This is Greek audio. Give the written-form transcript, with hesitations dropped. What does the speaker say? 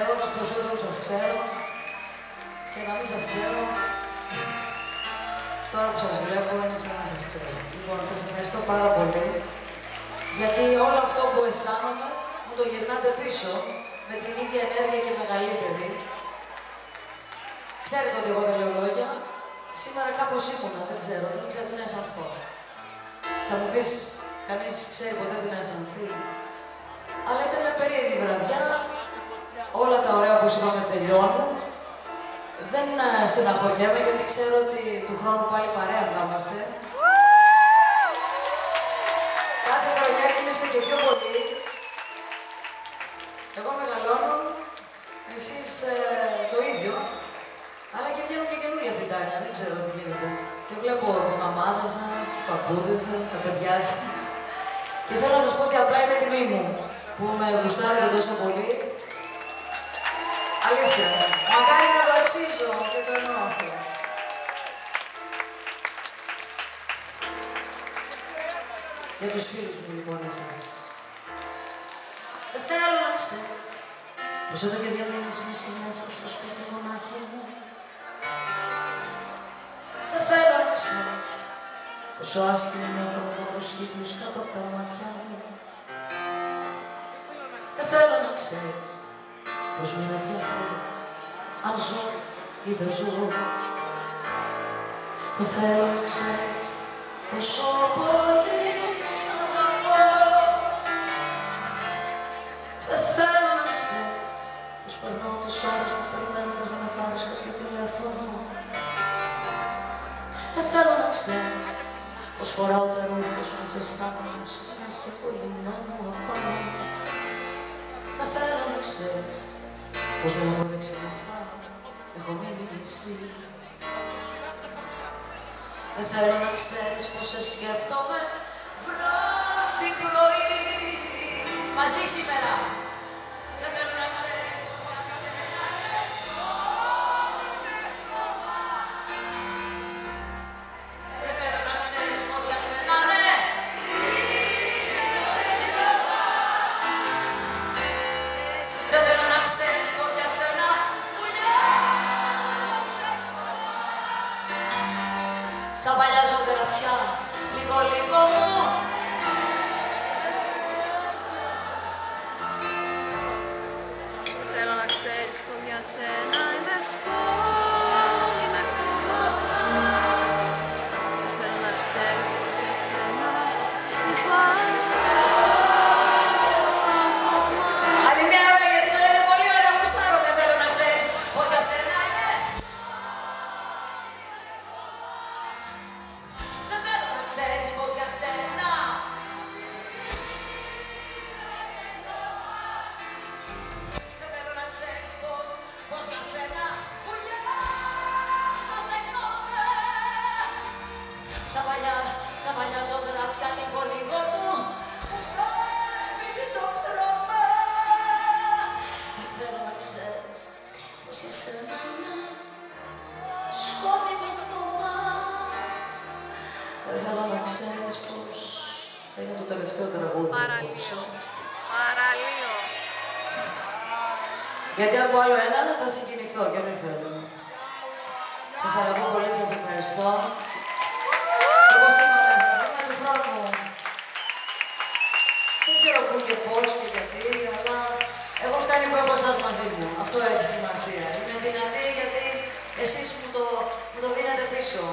Εγώ τους περισσότερους σας ξέρω και να μην σας ξέρω, τώρα που σας βλέπω είναι σαν να σας ξέρω. Λοιπόν, σας ευχαριστώ πάρα πολύ, γιατί όλο αυτό που αισθάνομαι μου το γυρνάτε πίσω με την ίδια ενέργεια και μεγαλύτερη. Ξέρετε ότι εγώ δεν λέω λόγια. Σήμερα κάπως ήμουνα, δεν ξέρω τι να αισθανθώ. Θα μου πεις, κανείς ξέρει ποτέ τι να αισθανθεί. Αλλά ήταν μια περίεργη βραδιά. Όλα τα ωραία, όπως είπαμε, τελειώνουν. Δεν στεναχωριέμαι, γιατί ξέρω ότι του χρόνου πάλι παρέα θα είμαστε. Κάθε χρονιά γίνεστε και πιο πολύ. Εγώ μεγαλώνω, εσείς το ίδιο. Αλλά και βγαίνουν και καινούργια φυτάνια, δεν ξέρω τι γίνεται. Και βλέπω τις μαμάδες σας, τους παππούδες σας, τα παιδιά σας. Και θέλω να σας πω ότι απλά είναι τιμή μου που με γουστάρετε τόσο πολύ. Αλήθεια. Μακάρι να το αξίζω και το εννοώ αυτό. Για τους φίλους μου λοιπόν εσάς. Δεν θέλω να ξέρεις πως εδώ και 2 μήνες με συνέχω στο σπίτι μονάχη μου. Δεν θέλω να ξέρεις πόσο άσχημη νιώθω με το προσκύκλους κάτω από τα μάτια μου. Δεν θέλω να ξέρεις πως με ενδιαφέρει αν ζω ή δεν ζω. Δεν θέλω να ξέρεις πόσο πολύ σ' αγαπώ. Δεν θέλω να ξέρεις πως περνάω τις ώρες μου περιμένοντας να με πάρεις κάποιο τηλέφωνο. Δεν θέλω να ξέρεις πως φοράω τα ρούχα σου να σε αισθάνομαι σαν να έχει κολλημένο απάνω. Δεν θέλω να ξέρεις πως δεν έχω ρίξει να φάω, έχω μείνει μισή. Δεν θέλω να ξέρεις πως σε σκέφτομαι βράδυ πρωί μαζί σήμερα. Δεν θέλω να ξέρεις πως για σένα έχω. Δεν θέλω να ξέρεις πως για σένα ναι. Δεν θέλω να ξέρεις πως για σένα πουλιά. Σαν παλιά ζωγραφιά, λίγο μου. Θέλω να ξέρεις πως για σένα είμαι σκόνη, είμαι κομμάτι. Θέλω να ξέρεις πως για σένα υπάρχει ακόμα. Άλλη μια ώρα, γιατί το λέτε πολύ ωραία, γουστάρω. Δεν θέλω να ξέρεις πως για σένα είναι. Δεν θέλω να ξέρεις πως για σένα. Δεν θέλω να ξέρεις πως για σένα πουλιά στο στεγνώνε. Σαν παλιά ζωγραφιά λίγο μου φεύγει το χρώμα. Δεν θέλω να ξέρεις πως για σένα είναι σκόνη με χρώμα. Δεν θέλω να ξέρεις πως θα είναι το τελευταίο τραγούδι. Παραλίο. Παραλίο. Γιατί από άλλο ένα θα συγκινηθώ και δεν θέλω. Σας αγαπώ πολύ, σας ευχαριστώ. Όπως είπαμε, να πούμε του χρόνου. Δεν ξέρω πού και πώς και γιατί, αλλά εγώ φτάνει που έχω εσάς μαζί μου. Αυτό έχει σημασία. Είμαι δυνατή γιατί εσείς μου το δίνετε πίσω.